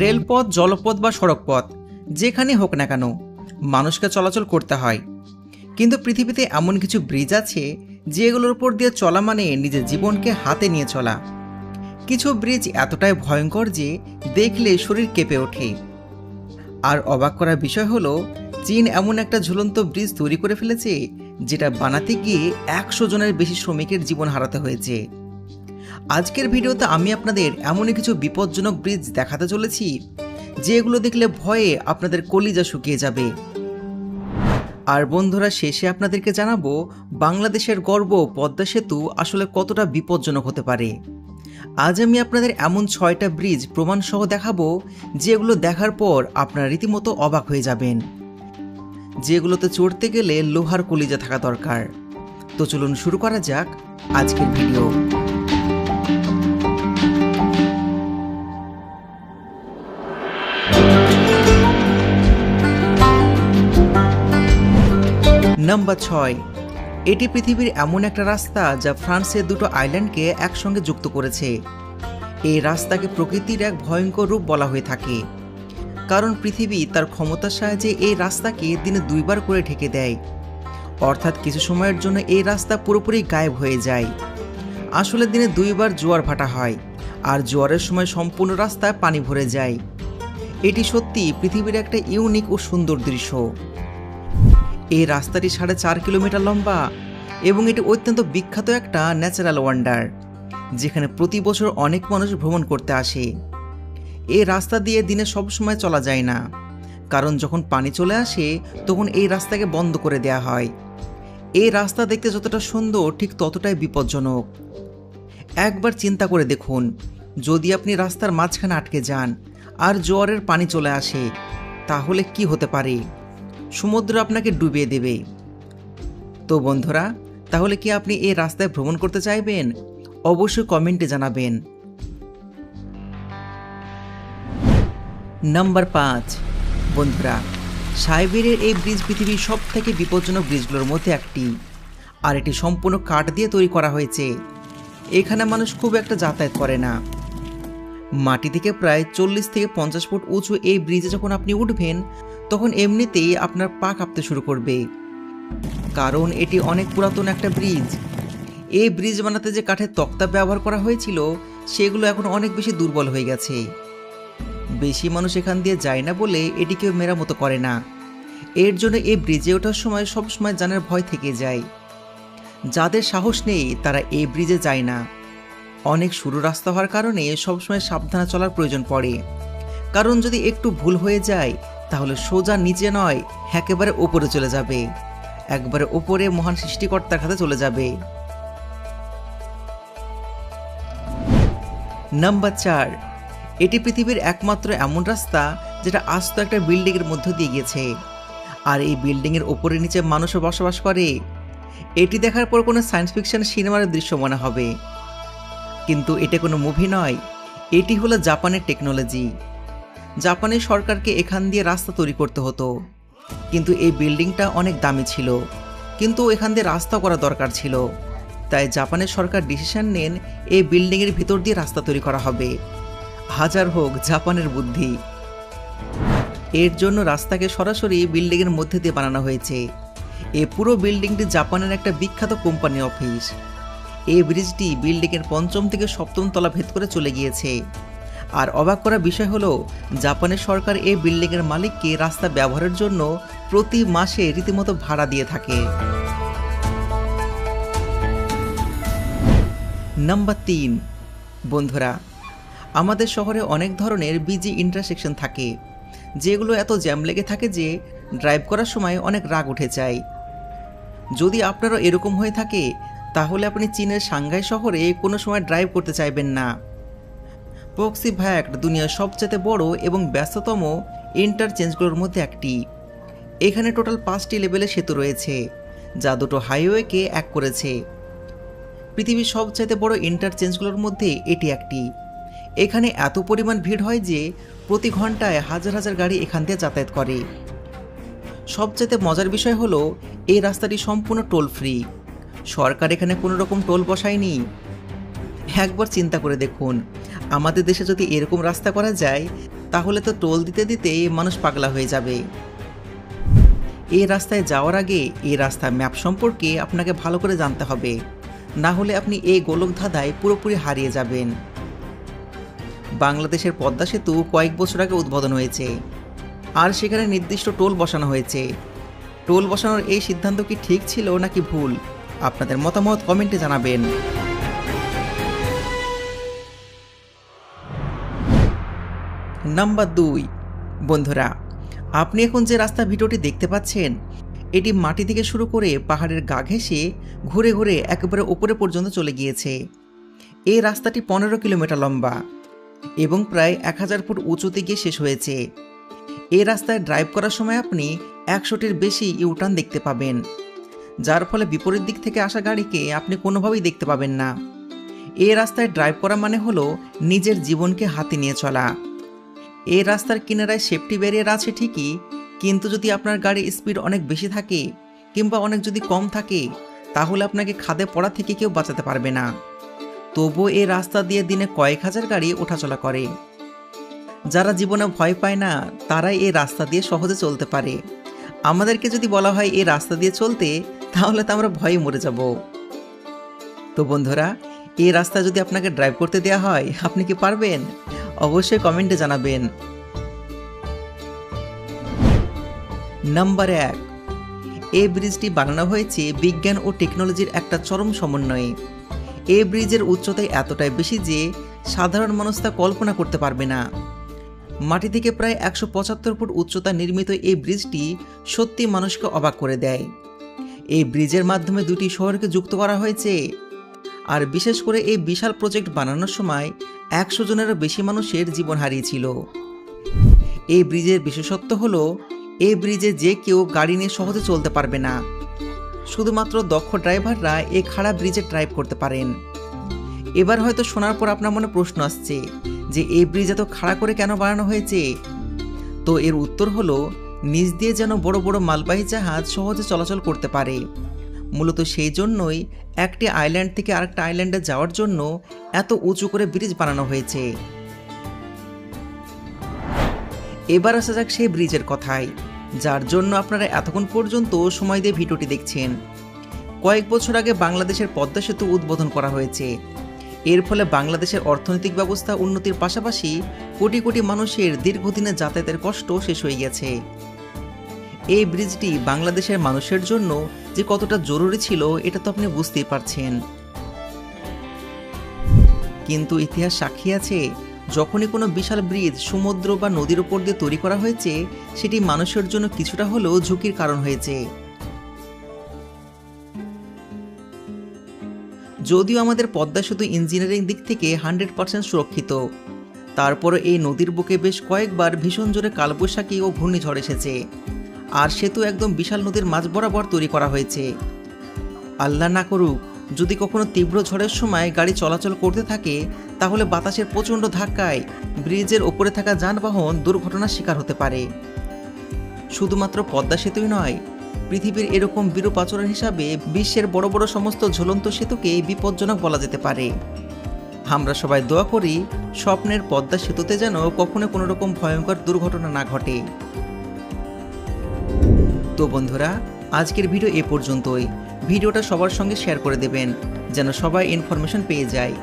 রেলপথ, জলপথ বা সড়কপথ যেখানে হোক না কেন মানুষকে চলাচল করতে হয়। কিন্তু পৃথিবীতে এমন কিছু ব্রিজ আছে যেগুলোর উপর দিয়ে চলা মানে নিজের জীবনকে হাতে নিয়ে চলা। কিছু ব্রিজ এতটাই ভয়ঙ্কর যে দেখলে শরীর কেঁপে ওঠে। আর অবাক করার বিষয় হলো, চীন এমন একটা ঝুলন্ত ব্রিজ তৈরি করে ফেলেছে যেটা বানাতে গিয়ে 100 জনের বেশি শ্রমিকের জীবন হারাতে হয়েছে। আজকের ভিডিওতে আমি আপনাদের এমনই কিছু বিপজ্জনক ব্রিজ দেখাতে চলেছি যেগুলো দেখলে ভয়ে আপনাদের কলিজা শুকিয়ে যাবে। আর বন্ধুরা, শেষে আপনাদেরকে জানাবো বাংলাদেশের গর্ব পদ্মা সেতু আসলে কতটা বিপজ্জনক হতে পারে। আজ আমি আপনাদের এমন 6টা ব্রিজ প্রমাণ সহ দেখাবো যেগুলো দেখার পর আপনারা রীতিমতো অবাক হয়ে যাবেন, যেগুলোতে চড়তে গেলে লোহার কলিজা থাকা দরকার। তো চলুন শুরু করা যাক আজকের ভিডিও। নাম্বার 6, এটি পৃথিবীর এমন একটা রাস্তা যা ফ্রান্সের দুটো আইল্যান্ডকে একসঙ্গে যুক্ত করেছে। এই রাস্তাকে প্রকৃতির এক ভয়ঙ্কর রূপ বলা হয়ে থাকে, কারণ পৃথিবী তার ক্ষমতার সাহায্যে এই রাস্তাকে দিনে 2 বার করে ঢেকে দেয়। অর্থাৎ কিছু সময়ের জন্য এই রাস্তা পুরোপুরি গায়েব হয়ে যায়। আসলে দিনে 2 বার জোয়ার ভাটা হয়, আর জোয়ারের সময় সম্পূর্ণ রাস্তায় পানি ভরে যায়। এটি সত্যি পৃথিবীর একটা ইউনিক ও সুন্দর দৃশ্য। এই রাস্তাটি 4.5 কিলোমিটার লম্বা এবং এটি অত্যন্ত বিখ্যাত একটা ন্যাচারাল ওয়ান্ডার, যেখানে প্রতি বছর অনেক মানুষ ভ্রমণ করতে আসে। এই রাস্তা দিয়ে দিনে সব সময় চলা যায় না, কারণ যখন পানি চলে আসে তখন এই রাস্তাকে বন্ধ করে দেয়া হয়। এই রাস্তা দেখতে যতটা সুন্দর ঠিক ততটাই বিপজ্জনক। একবার চিন্তা করে দেখুন, যদি আপনি রাস্তার মাঝখানে আটকে যান আর জোয়ারের পানি চলে আসে, তাহলে কি হতে পারে? সমুদ্র আপনাকে ডুবিয়ে দেবে। তো বন্ধুরা, তাহলে কি আপনি এই রাস্তায় ভ্রমণ করতে চাইবেন? অবশ্যই কমেন্টে জানাবেন। নাম্বার 5, বন্ধুরা, সাইবেরিয়ার এই ব্রিজ পৃথিবীর সব থেকে বিপজ্জনক ব্রিজগুলোর মধ্যে একটি, আর এটি সম্পূর্ণ কাঠ দিয়ে তৈরি করা হয়েছে। এখানে মানুষ খুব একটা যাতায়াত করে না। মাটি থেকে প্রায় 40 থেকে 50 ফুট উঁচু এই ব্রিজে যখন আপনি উঠবেন, তখন এমনিতেই আপনার পা কাঁপতে শুরু করবে, কারণ এটি অনেক পুরাতন একটা ব্রিজ। এই ব্রিজ বানাতে যে কাঠের তক্তা ব্যবহার করা হয়েছিল সেগুলো এখন অনেক বেশি দুর্বল হয়ে গেছে। বেশি মানুষ এখান দিয়ে যায় না বলে এটি কেউ মেরামত করে না। এর জন্য এই ব্রিজে ওঠার সময় সবসময় জানের ভয় থেকে যায়। যাদের সাহস নেই তারা এই ব্রিজে যায় না। অনেক সরু রাস্তা হওয়ার কারণে সবসময় সাবধানে চলার প্রয়োজন পড়ে, কারণ যদি একটু ভুল হয়ে যায় তাহলে সোজা নিচে নয়, একেবারে উপরে চলে যাবে। একবারে উপরে মহান সৃষ্টিকর্তার কাছে চলে যাবে। নাম্বার 4, এটি পৃথিবীর একমাত্র এমন রাস্তা যেটা আস্ত একটা বিল্ডিংয়ের মধ্য দিয়ে গিয়েছে, আর এই বিল্ডিংয়ের ওপরে নিচে মানুষও বসবাস করে। এটি দেখার পর কোনো সায়েন্স ফিকশন সিনেমার দৃশ্য মনে হবে, কিন্তু এটা কোনো মুভি নয়। এটি হলো জাপানের টেকনোলজি। জাপানের সরকারকে এখান দিয়ে রাস্তা তৈরি করতে হতো, কিন্তু এই বিল্ডিংটা অনেক দামি ছিল, কিন্তু এখান দিয়ে রাস্তা করা দরকার ছিল। তাই জাপানের সরকার ডিসিশন নেন এই বিল্ডিংয়ের ভিতর দিয়ে রাস্তা তৈরি করা হবে। হাজার হোক জাপানের বুদ্ধি। এর জন্য রাস্তাকে সরাসরি বিল্ডিংয়ের মধ্যে দিয়ে বানানো হয়েছে। এই পুরো বিল্ডিংটি জাপানের একটা বিখ্যাত কোম্পানি অফিস। এই ব্রিজটি বিল্ডিংয়ের 5ম থেকে 7ম তলা ভেদ করে চলে গিয়েছে। আর অবাক করা বিষয় হলো, জাপানের সরকার এই বিল্ডিংয়ের মালিককে রাস্তা ব্যবহারের জন্য প্রতি মাসে রীতিমতো ভাড়া দিয়ে থাকে। নাম্বার 3, বন্ধুরা, আমাদের শহরে অনেক ধরনের বিজি ইন্টারসেকশন থাকে, যেগুলো এত জ্যাম লেগে থাকে যে ড্রাইভ করার সময় অনেক রাগ উঠে যায়। যদি আপনারও এরকম হয়ে থাকে তাহলে আপনি চীনের সাংহাই শহরে কোনো সময় ড্রাইভ করতে চাইবেন না। প্রক্সি ভায়াক্ট দুনিয়ার সবচেয়ে বড় এবং ব্যস্ততম ইন্টারচেঞ্জগুলোর মধ্যে একটি। এখানে টোটাল 5টি লেভেলের সেতু রয়েছে, যা দুটো হাইওয়েকে এক করেছে। পৃথিবীর সবচেয়ে বড় ইন্টারচেঞ্জগুলোর মধ্যে এটি একটি। এখানে এত পরিমাণ ভিড় হয় যে প্রতি ঘন্টায় হাজার হাজার গাড়ি এখান দিয়ে যাতায়াত করে। সবচেয়ে মজার বিষয় হলো, এই রাস্তাটি সম্পূর্ণ টোল ফ্রি। সরকার এখানে কোনো রকম টোল বসায়নি। একবার চিন্তা করে দেখুন, আমাদের দেশে যদি এরকম রাস্তা করা যায় তাহলে তো টোল দিতে দিতেই মানুষ পাগলা হয়ে যাবে। এই রাস্তায় যাওয়ার আগে এই রাস্তার ম্যাপ সম্পর্কে আপনাকে ভালো করে জানতে হবে, না হলে আপনি এই গোলকধাঁধায় পুরোপুরি হারিয়ে যাবেন। বাংলাদেশের পদ্মা সেতু কয়েক বছর আগে উদ্বোধন হয়েছে, আর সেখানে নির্দিষ্ট টোল বসানো হয়েছে। টোল বসানোর এই সিদ্ধান্ত কি ঠিক ছিল নাকি ভুল? আপনাদের মতামত কমেন্টে জানাবেন। নাম্বার 2, বন্ধুরা, আপনি এখন যে রাস্তা ভিডিওটি দেখতে পাচ্ছেন, এটি মাটি থেকে শুরু করে পাহাড়ের গা ঘেঁষে ঘুরে ঘুরে একেবারে উপরে পর্যন্ত চলে গিয়েছে। এই রাস্তাটি 15 কিলোমিটার লম্বা এবং প্রায় 1000 ফুট উঁচুতে গিয়ে শেষ হয়েছে। এই রাস্তায় ড্রাইভ করার সময় আপনি 100টির বেশি ইউটার্ন দেখতে পাবেন, যার ফলে বিপরীত দিক থেকে আসা গাড়িকে আপনি কোনোভাবেই দেখতে পাবেন না। এই রাস্তায় ড্রাইভ করা মানে হলো নিজের জীবনকে হাতে নিয়ে চলা। এই রাস্তার কিনারায় সেফটি ব্যারিয়ার আছে ঠিকই, কিন্তু যদি আপনার গাড়ির স্পিড অনেক বেশি থাকে কিংবা অনেক যদি কম থাকে, তাহলে আপনাকে খাদে পড়া থেকে কেউ বাঁচাতে পারবে না। তবুও এই রাস্তা দিয়ে দিনে কয়েক হাজার গাড়ি ওঠাচলা করে। যারা জীবনে ভয় পায় না, তারাই এই রাস্তা দিয়ে সহজে চলতে পারে। আমাদেরকে যদি বলা হয় এই রাস্তা দিয়ে চলতে, তাহলে তো আমরা ভয়ে মরে যাব। তো বন্ধুরা, এই রাস্তা যদি আপনাকে ড্রাইভ করতে দেওয়া হয়, আপনি কি পারবেন? অবশ্যই কমেন্টে জানাবেন। নাম্বার 1, এই ব্রিজটি বানানো হয়েছে বিজ্ঞান ও টেকনোলজির একটা চরম সমন্বয়ে। এই ব্রিজের উচ্চতায় এতটাই বেশি যে সাধারণ মানুষ তা কল্পনা করতে পারবে না। মাটি থেকে প্রায় 175 ফুট উচ্চতা নির্মিত এই ব্রিজটি সত্যি মানুষকে অবাক করে দেয়। এই ব্রিজের মাধ্যমে দুটি শহরকে যুক্ত করা হয়েছে, আর বিশেষ করে এই বিশাল প্রজেক্ট বানানোর সময় 100 জনেরও বেশি মানুষের জীবন হারিয়েছিল। এই ব্রিজের বিশেষত্ব হলো এই ব্রিজে যে কেউ গাড়ি নিয়ে সহজে চলতে পারবে না। শুধুমাত্র দক্ষ ড্রাইভাররা এই খাড়া ব্রিজে ড্রাইভ করতে পারেন। এবার হয়তো শোনার পর আপনার মনে প্রশ্ন আসছে যে এই ব্রিজ এত খাড়া করে কেন বানানো হয়েছে? তো এর উত্তর হলো, নিচ দিয়ে যেন বড় বড় মালবাহী জাহাজ সহজে চলাচল করতে পারে। মূলত সেই জন্যই একটি আইল্যান্ড থেকে আরেকটা আইল্যান্ডে যাওয়ার জন্য এত উঁচু করে ব্রিজ বানানো হয়েছে। এবার আসা যাক সেই ব্রিজের কথায়, যার জন্য আপনারা এতক্ষণ পর্যন্ত সময় দিয়ে ভিডিওটি দেখছেন। কয়েক বছর আগে বাংলাদেশের পদ্মা সেতু উদ্বোধন করা হয়েছে। এর ফলে বাংলাদেশের অর্থনৈতিক ব্যবস্থা উন্নতির পাশাপাশি কোটি কোটি মানুষের দীর্ঘদিনের যাতায়াতের কষ্ট শেষ হয়ে গেছে। এই ব্রিজটি বাংলাদেশের মানুষের জন্য যে কতটা জরুরি ছিল, এটা তো আপনি বুঝতেই পারছেন। কিন্তু ইতিহাস সাক্ষী আছে, যখনই কোনো বিশাল ব্রিজ সমুদ্র বা নদীর উপর দিয়ে তৈরি করা হয়েছে, সেটি মানুষের জন্য কিছুটা হলেও ঝুঁকির কারণ হয়েছে। যদিও আমাদের পদ্মা সেতু ইঞ্জিনিয়ারিং দিক থেকে 100% সুরক্ষিত, তারপরে এই নদীর বুকে বেশ কয়েকবার ভীষণ জোরে কালবৈশাখী ও ঘূর্ণিঝড় এসেছে, আর সেতু একদম বিশাল নদীর মাঝ বরাবর তৈরি করা হয়েছে। আল্লাহ না করুক, যদি কখনো তীব্র ঝড়ের সময় গাড়ি চলাচল করতে থাকে, তাহলে বাতাসের প্রচণ্ড ধাক্কায় ব্রিজের ওপরে থাকা যানবাহন দুর্ঘটনার শিকার হতে পারে। শুধুমাত্র পদ্মা সেতুই নয়, পৃথিবীর এরকম বিরূপ আচরণ হিসাবে বিশ্বের বড় বড় সমস্ত ঝুলন্ত সেতুকে বিপজ্জনক বলা যেতে পারে। আমরা সবাই দোয়া করি স্বপ্নের পদ্মা সেতুতে যেন কখনো কোনো রকম ভয়ঙ্কর দুর্ঘটনা না ঘটে। তো বন্ধুরা, আজকের ভিডিও এ পর্যন্তই। ভিডিওটা সবার সঙ্গে শেয়ার করে দেবেন, যেন সবাই ইনফরমেশন পেয়ে যায়।